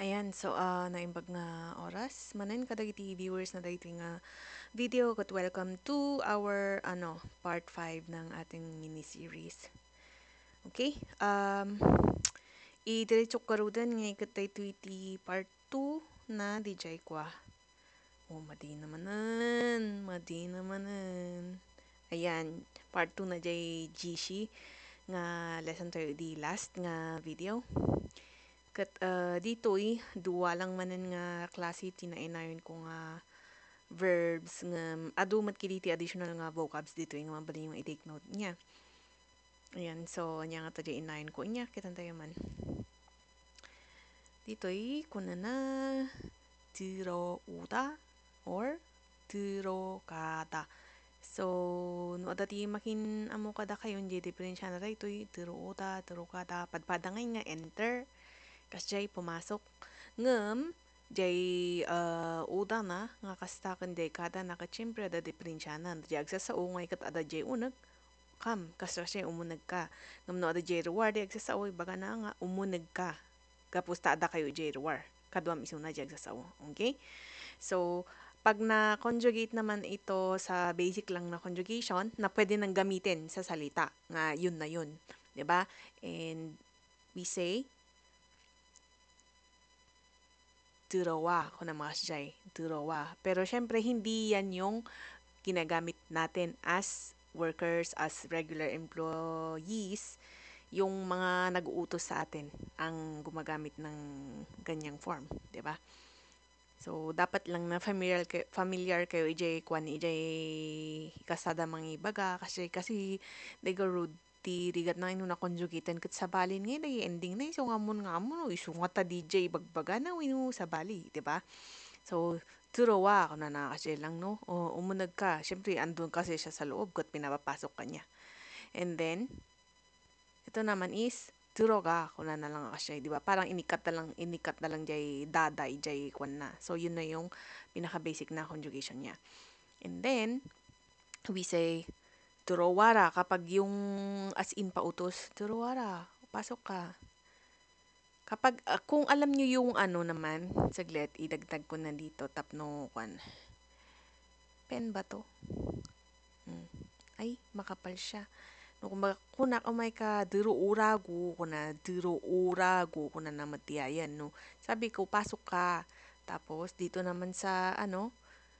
Ayan, so naimbag nga oras manen kadagiti viewers na dagiti nga video kat welcome to our part 5 ng ating mini series. Okay? I-diretso karudan nga ikat iti part 2 na DJ kwa. Oh, madi namanan. Ayan, part 2 na jay GC nga lesson tayo di last nga video. Kat ditoy duwa lang manen nga klase tinainayon ko nga verbs nga adu mat kiti additional nga vocabs dito nga mabali yung i-take note niya. Ayan, so nya nga tadi inayon ko niya kitan tayo man. Ditoy kuna na 들어오다 or 들어가다. So no adati makin amo kada kayo hindi diferensya na ditoy 들어오다 들어가다 padpada nga enter kasi pumasok ngem jay uda na nga kastakan jay kada nakachempre da diferensyanan jay agsasao nga ikat ada jay uneg kam kasya siya umuneg ka ngem no ada jay reward jay agsasao baga na nga umuneg ka kapusta ada kayo jay reward kadwam isuna jay agsasao. Okay, so pag na-conjugate naman ito sa basic lang na conjugation na pwede nang gamitin sa salita nga yun na yun, 'di ba? And we say 들어와 kung namakasjay, 들어와. Pero syempre, hindi yan yung ginagamit natin as workers, as regular employees, yung mga nag-uutos sa atin ang gumagamit ng ganyang form, 'di ba? So, dapat lang na familiar kayo ijay kwan ijay kasada mangibaga kasi rude ti rigat na ino na conjugaten kat sabalin nga day ending na iso nga mo iso nga ta DJ bagbaga na wino sabali, di ba? So turowa na kasi lang no o umunag ka syempre andun kasi siya sa loob kat pinapapasok ka niya, and then ito naman is turoga kung na lang kasi di ba parang inikat na lang jay daday jay kwan na, so yun na yung pinaka basic na conjugation niya. And then we say Turowara kapag yung as in pautos, Turowara, pasok ka. Kapag kung alam niyo yung naman, saglit idagdag ko na dito tapno kwan. Pen ba to? Ay, makapal siya. No, kung umay ka diruurago kuna na matiyayan no. Sabi ko pasok ka. Tapos dito naman sa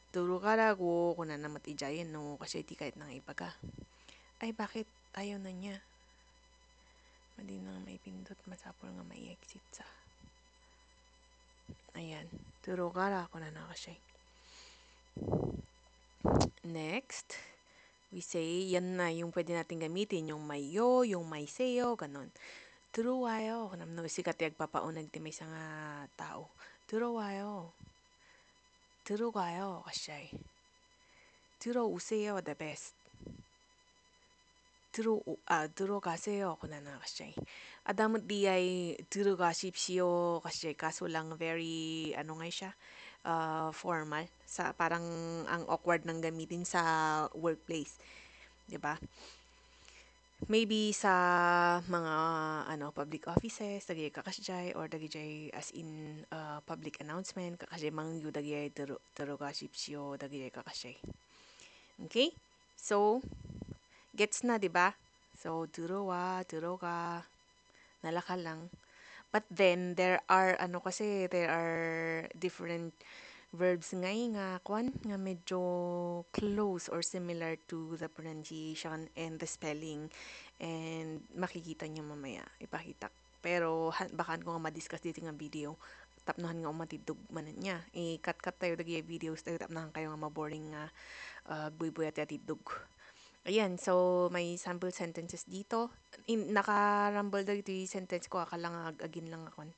durugarago kuna na matiyayan no kasi di kahit nang ibaga. Ay, bakit ayaw na niya? Mali na may pindot, masapol nga may exit sa. Ayan, turogara ako na nakasya. Next, we say, yan na yung pwede natin gamitin, yung may yo, yung may seyo, ganon. Turuwayo, kung naman sikat yung papaunag ti may sa nga tao. Turuwayo. Turuwayo, kasya. Turuuseyo, the best. 들어가세요. 그나 kasi. Adamot di ay 들어가십시오 kasi kaso lang very nga siya formal sa parang ang awkward nang gamitin sa workplace, 'di ba? Maybe sa mga public offices dagay kakasjay or dagay as in public announcement kakasjay mangyu dagay 들어가십시오 dagay kakasjay. Okay? So gets na, di ba? So, 들어가, nalakal lang. But then, there are different verbs nga kwan, nga medyo close or similar to the pronunciation and the spelling. And makikita nyo mamaya, ipakita. Pero, bakan ko nga ma-discuss dito nga video. Tapnohan nga umatidog manan niya. I-cut tayo dagi videos tayo tapnahan kayo nga maboring nga buy-buy at atidog. Ayan, so may sample sentences dito. Naka-rumble daw ito yung sentence ko, akala agin lang ako.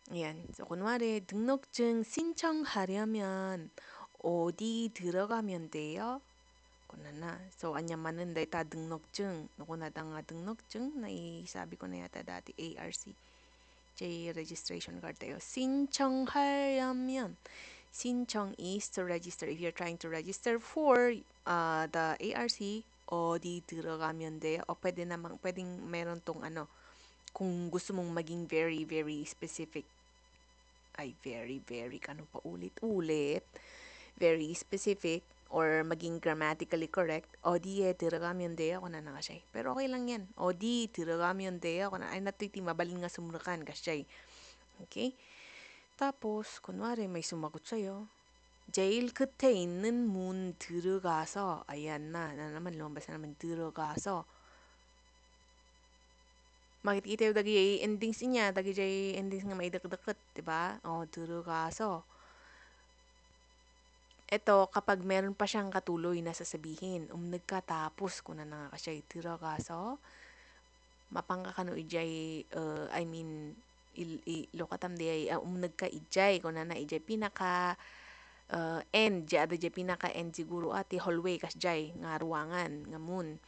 Ayan, so kunwari, 등록증 신청하려면 어디 들어가면 돼요? Kunana. So, anyamanan dahi ta 등록증. Kunada nga 등록증, naisabi ko na yata dati, ARC. J registration card tayo. 신청하려면 신청 is to register. If you're trying to register for the ARC, 어디 들어가면 돼? O pwedeng meron tong kung gusto mong maging very, very specific. ay very paulit-ulit, very specific, or maging grammatically correct, 어디에 들어가면 돼요? Kung na siya. Pero okay lang yan. 어디 들어가면 돼요? Kung ay natuti mabalin nga sumurakan kasi. Okay? Tapos, kunwari may sumagot sa'yo. 제일 끝에 있는 문 들어가서, ayan na naman, lumabas na naman, 들어가서. Makikita yung dagi endings niya, dagi jay endings nga may deket-deket, diba? O, 들어가서. Ito, kapag meron pa siyang katuloy na sasabihin, nagkatapos ko na nga kasi 들어가서, mapangkakano ijay, I mean, lokatam di ay, nagka ijay, ko na ijay pinaka, end, ada jay pinaka end siguro ati hallway kas jay, nga ruangan, nga moon.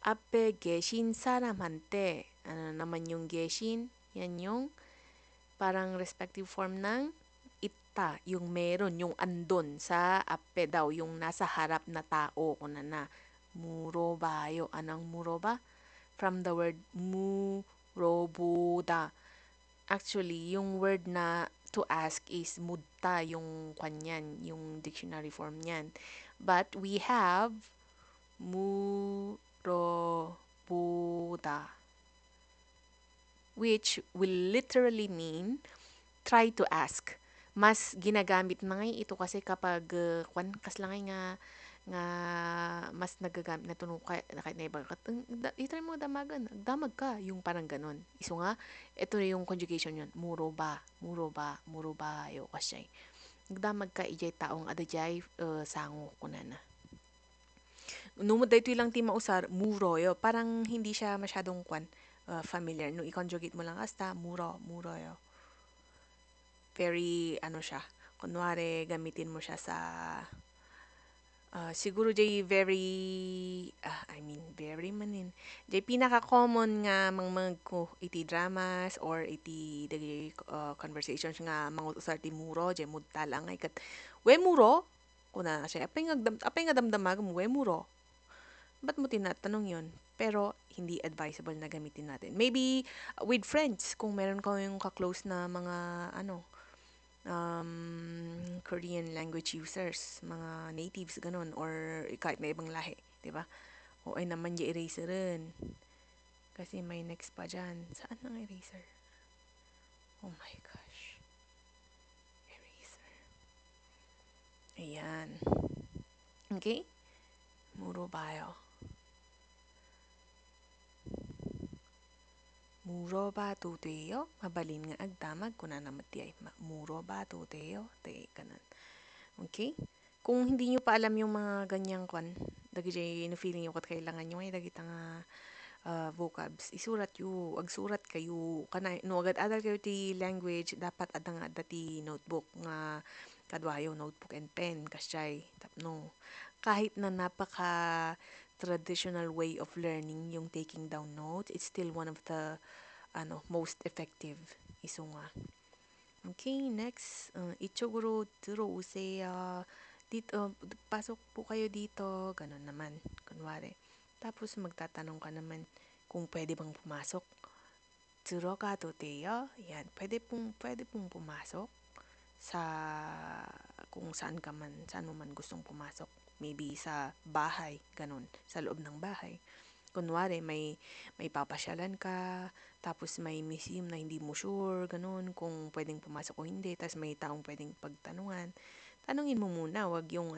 앞에 계신 사람한테, ano naman yung 계신, yan yung parang respective form ng ita, yung meron, yung andon sa ape daw, yung nasa harap na tao, kuna na, murobayo, anong muroba? From the word muroboda. Actually, yung word na to ask is mutta, yung kanyan, yung dictionary form niyan. But we have muroboda, which will literally mean try to ask. Mas ginagamit na ngayon ito kasi kapag kas lang nga mas nagagamit na tunong kahit na ibang itry mo damagan, damag ka, yung parang ganon. Iso nga, ito yung conjugation yun, muroba, yo kasi. Nagdamag ka, ijay taong adajay sango kunan na. Numod da ito lang ti mausar, muro yo. Parang hindi siya masyadong familiar. Nung i-conjugate mo lang hasta, muro yo. Very, siya. Kunwari, gamitin mo siya sa, siguro jay very manin. Jay pinaka-common nga mga ko iti dramas or iti dagay conversations nga mga usar ti muro, jay mudta lang ay kat, we muro? Kuna siya, apay nga damdamag mo, we muro? Ba't mo tinatanong yun? Pero, hindi advisable na gamitin natin. Maybe, with friends, kung meron kayong ka-close na mga, Korean language users, mga natives, ganun, or kahit na ibang lahi, di ba? O ay naman yung eraser rin. Kasi may next pa dyan. Saan ang eraser? Oh my gosh. Eraser. Ayan. Okay? Muro bayo. 물어봐도 돼요? mabalin nga agdamag kuna naman ti ay 물어봐도 돼요? Te kanan. Okay? Kung hindi nyo pa alam yung mga ganyang dagi na feeling yung kailangan nyo ay dagita nga vocabs, isurat yu, agsurat kayo, kana, no, agad adal kayo ti language, dapat adang ti notebook nga kadwayo, notebook and pen, kasyay, tapno. Kahit na napaka traditional way of learning yung taking down notes, it's still one of the most effective. Iso nga. Okay, next. 이쪽으로 들어오세요. Dito, pasok po kayo dito. Ganon naman. Kunwari. Tapos magtatanong ka naman kung pwede bang pumasok. 들어가도 돼요? Yan. Pwede pong pumasok sa kung saan mo man gustong pumasok. Maybe sa bahay, ganun. Sa loob ng bahay. Kunwari, may papasyalan ka, tapos may museum na hindi mo sure, ganun, kung pwedeng pumasok o hindi, tapos may taong pwedeng pagtanungan. Tanungin mo muna, wag yung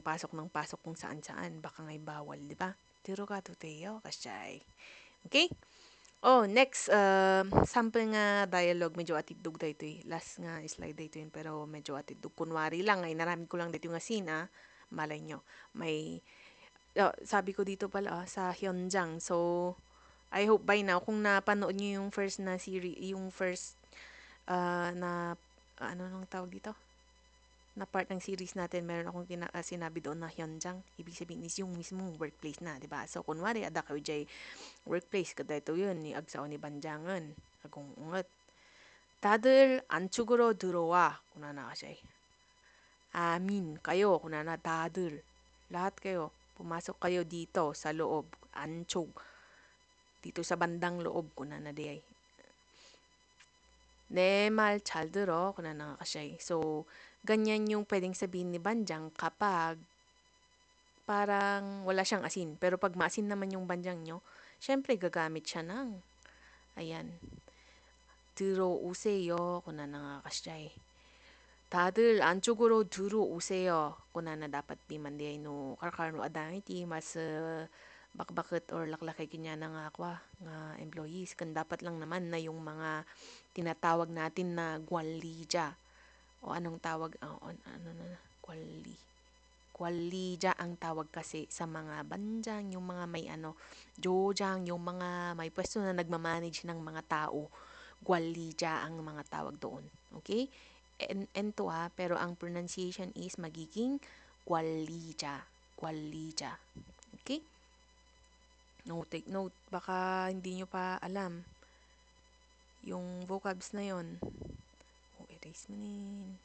pasok ng pasok kung saan-saan, baka ngay bawal, di ba? 들어가도 돼요? Kasyay. Okay? Oh, next, sample nga dialogue, medyo atidug da ito eh. Last nga slide da ito yun, pero medyo atidug. Kunwari lang, ay naramid ko lang dito yung scene, malay nyo. Sabi ko dito pala, sa Hyunjang. So, I hope by now, kung napanood nyo yung first na series, yung first na, ano nang tawag dito? Na part ng series natin, meron akong sinabi doon na Hyunjang. Ibig sabihin is yung mismong workplace na, di ba? So, kunwari, ada kayo jay workplace, kada ito yun, ni Agsaw ni Banjangan. Agong ungat. 다들 안쪽으로 들어와. Kunana kasi. Amin, kayo, kunana, da들. Lahat kayo, pumasok kayo dito sa loob, anchog. Dito sa bandang loob, kunana di ay. 내 말 잘 들어. Kung ano ka siya. So, ganyan yung pwedeng sabihin ni Banjang kapag parang wala siyang asin. Pero pag maasin naman yung Banjang nyo, syempre gagamit siya ng, ayan, 들어오세요. Kung ano ka siya. 다들 안쪽으로 들어오세요. Kung ano dapat di man di ay no karkarno aday ti mas bakbakit or laklakay kanya na nga kwa nga employees. Kan dapat lang naman na yung mga tinatawag natin na gwalija. O anong tawag? Ano na? Gwali. Gwalija ang tawag kasi sa mga banjang, yung mga may jojang, yung mga may pwesto na nagmamanage ng mga tao. Gwalija ang mga tawag doon. Okay? N to pero ang pronunciation is magiging gwalija. Gwalija. Okay? No, take note. Baka hindi nyo pa alam yung vocabs na yon. Erase mo nin.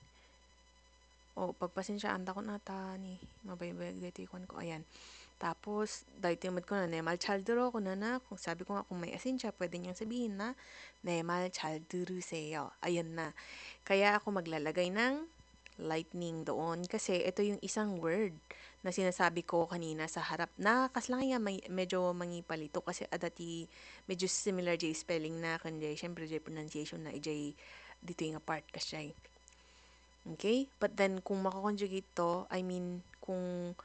Pagpasensyaan ko nata ni mabaybayag dito yung ko. Ayan. Tapos, dahil timad ko na, nemal chaldero ko na. Kung sabi ko nga, kung may asin siya, pwede niyang sabihin na, nemal chalderuseyo. Ayan na. Kaya ako maglalagay ng lightning doon. Kasi ito yung isang word na sinasabi ko kanina sa harap. Nakakaslang may medyo mangipalito kasi adati medyo similar jay spelling na kundi syempre jay pronunciation na ijay dito yung part kasi. Okay? But then, kung makakonjugate to, I mean, kung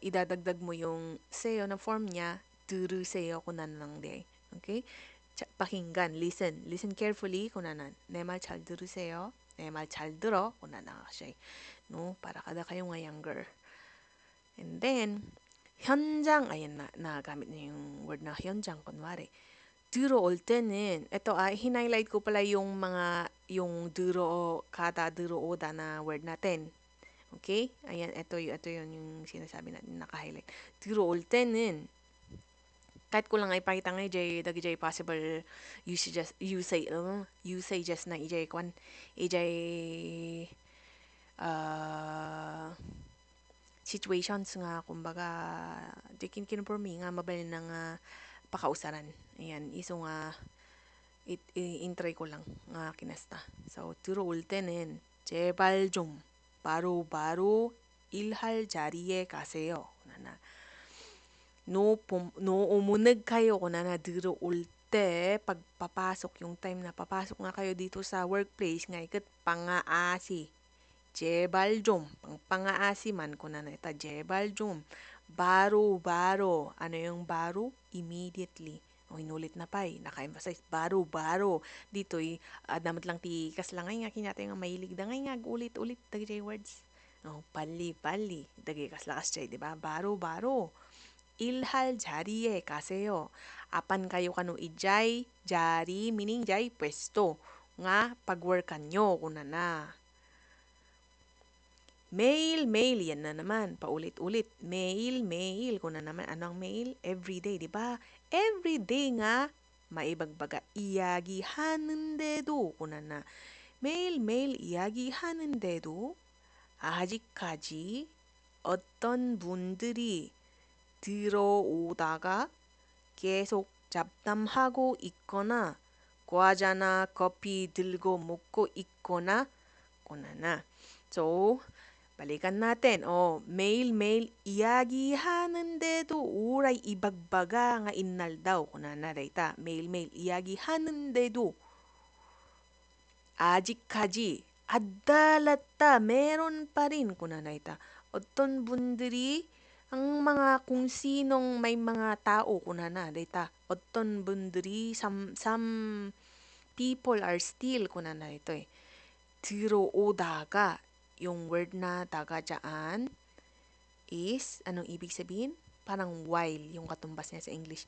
idadagdag mo yung seyo na form niya, duruseyo kung lang di. Okay? Pakinggan, listen. Listen carefully kung nanan. 내 말 잘 들으세요. 내 말 잘 들어 kung nanan siya. No? Para kada kayo nga younger. And then, 현장, ayan na, nagamit na yung word na 현장, kunwari. 들어올 때는 ito hinighlight ko pala yung mga yung kada 들어오다 na word natin. Okay? Ayan, ito yun yung sinasabi natin naka-highlight. 들어올 때는 kahit ko lang ipakita nga dagijay possible usages na ijay kwan ijay uh, situations nga kumbaga dikin kinupurmi nga mabali na nga pakausaran. Ayan, iso nga intry ko lang nga kinasta. So, 들어올 때는 제발 좀 바로바로 일할 자리에 가세요. 나나 no umunig kayo kung na 들어올 te pagpapasok yung time na papasok nga kayo dito sa workplace nga ikat pangaasi. 제발 좀 pangaasi man kung na ita 제발 좀 baro ano yung baro immediately inulit na pa naka-emphasize baro dito damat lang ti kaslangay nga kinatay nga mahilig da nga ulit-ulit dagiti words pali dagiti kaslakas di ba baro ilhal 자리에 가세요 apan kayo kanu ijay jari meaning jay pwesto nga pagworkan nyo kunana mail, yan na naman, paulit-ulit. Mail, kung na naman, anong mail? Everyday, di ba? Everyday nga, maibagbaga. 이야기하는데도, kung na. 매일매일 이야기하는데도, 아직까지 어떤 분들이 들어오다가 계속 잡담하고 있거나, 과자나 커피 들고 먹고 있거나, kung na. So, balikan natin. Mail, 이야기하는데도 uray ibagbaga nga innal daw. Kunana dayta. Mail, 이야기하는데도 아직까지 adalatta meron pa rin kunana dayta. 어떤 분들이 ang mga kung sinong may mga tao kunana dayta. 어떤 분들이 some people are still kunana ito 들어오다가 yung word na daga dyan is, anong ibig sabihin? Parang while, yung katumbas niya sa English.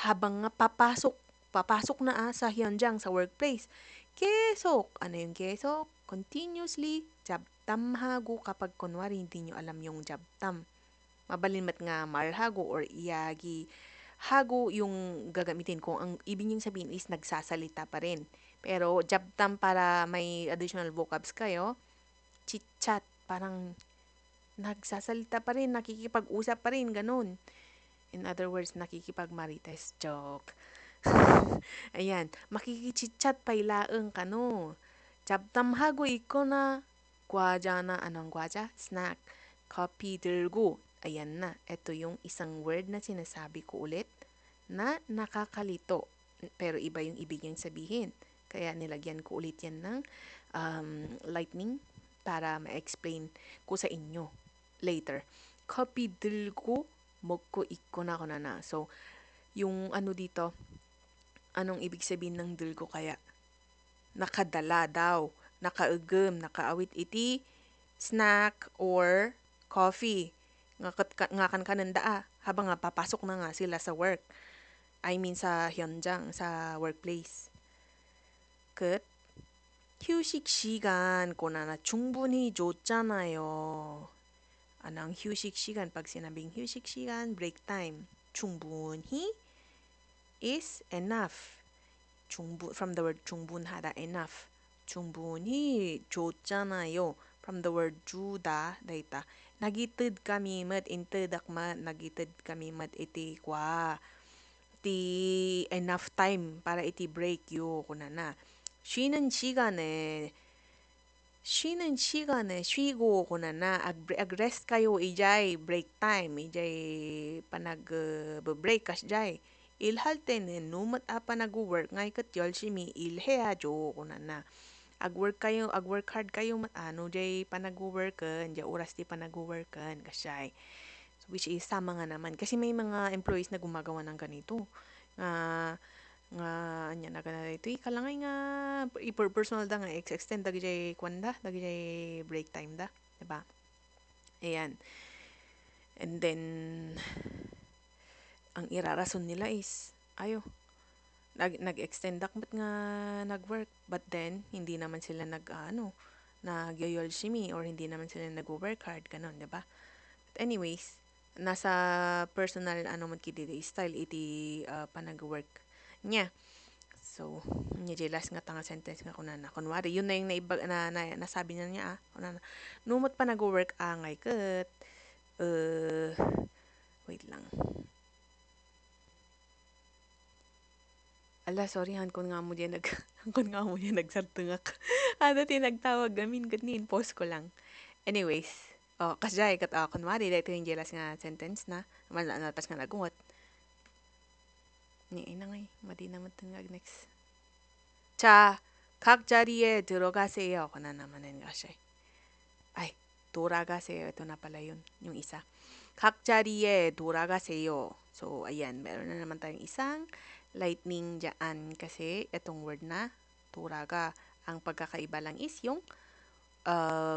Habang nga papasok na sa hyunjang, sa workplace. Kesok, ano yung kesok? Continuously, jabtamhago kapag kunwari hindi nyo alam yung jabtam. Mabalinmat nga marhago or iyagi. Hago yung gagamitin kung ang ibig niyong sabihin is nagsasalita pa rin. Pero jabtam para may additional vocabs kayo, chit-chat, parang nagsasalita pa rin, nakikipag-usap pa rin, ganun. In other words, nakikipag-marites joke. Ayan, makikichitchat pailaeng kano. 잡담하고 있거나 과자나 anong 과자? Snack. Coffee 들고. Ayan na. Ito yung isang word na sinasabi ko ulit na nakakalito. Pero iba yung ibig niyang sabihin. Kaya nilagyan ko ulit yan ng lightning para ma-explain ko sa inyo later. Coffee 들고 먹고 있거나 거나. So, yung ano dito, anong ibig sabihin ng 들고 kaya? Nakadala daw, nakaugem, nakaawit iti snack or coffee. Ngakan kanan daa habang nga papasok na nga sila sa work. I mean sa 현장, sa workplace. 끝. 휴식 시간 고나나 충분히 줬잖아요. Anong 휴식 시간? Pag sinabing 휴식 시간, break time. 충분히 is enough. From the word 충분하다, enough. 충분히 줬잖아요. From the word 주다, data. Nagitid kami mat, inted akma, nagitid kami mat iti kwa. Iti enough time para iti break yo kunana. 쉬는 시간에 쉬고 kunana. Ag-rest kayo ijay break time, ijay panag break kas jay. 일할 때는 numat apa nag-work ngay kat 열심히 일해야죠 kunana. Ag-work hard kayo ano jay panag-workan, jay oras di panag-workan kasyay. So, which is sama nga naman kasi may mga employees na gumagawa ng ganito. Nga anya na ganito ito kalangay nga personal da nga extend dagiti kwanda dagiti break time da, diba? Ayan. And then ang irarason nila is ayo nag-extend akmat nga nag-work but then hindi naman sila nagyoyolshimi or hindi naman sila nag-work hard ganon, di ba? But anyways, nasa personal man kiti style iti panag-work niya. So, niya last nga tanga sentence nga kunana. Kunwari, yun na yung nasabi niya kunana. Numot pa nag-work angay kat wait lang. Ala, sorry, hankon nga mo diyan hankon nga mo diyan nagsartungak. Ano tinagtawag gamin ganin, pause ko lang. Anyways, kasjay kat kunwari dito yung jelas nga sentence na natas nga nagungot. Ni ina ngay, madi naman tungag next. 자, 각 자리에 들어가세요. Kuna naman kasi. Ay, 돌아가세요. Ito na pala yun, yung isa. 각 자리에 돌아가세요. So, ayan, meron na naman tayong isang lightning dyan kasi itong word na turaga. Ang pagkakaiba lang is yung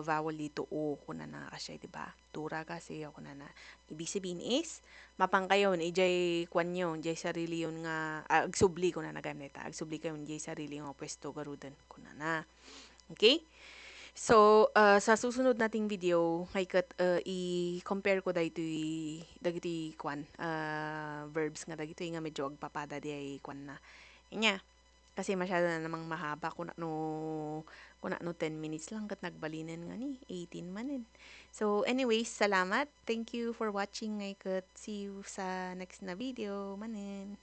vowel dito o kuna na kasi, diba? Turaga siya kuna na. Ibig sabihin is, mapang kayo, ijay kwan yun, ijay sarili yun nga, agsubli kuna na ganita. Agsubli kayo, ijay sarili yung pwesto garudan kuna na. Okay? So, sa susunod nating video, haikat i-compare ko dagiti kwan, verbs nga dagito nga medyo agpapada di ay kwan na. Inya, kasi masyado na namang mahaba kung no 10 minutes lang kat nagbalinan nga ni 18 manin. So anyways, salamat. Thank you for watching, haikat. See you sa next na video manin.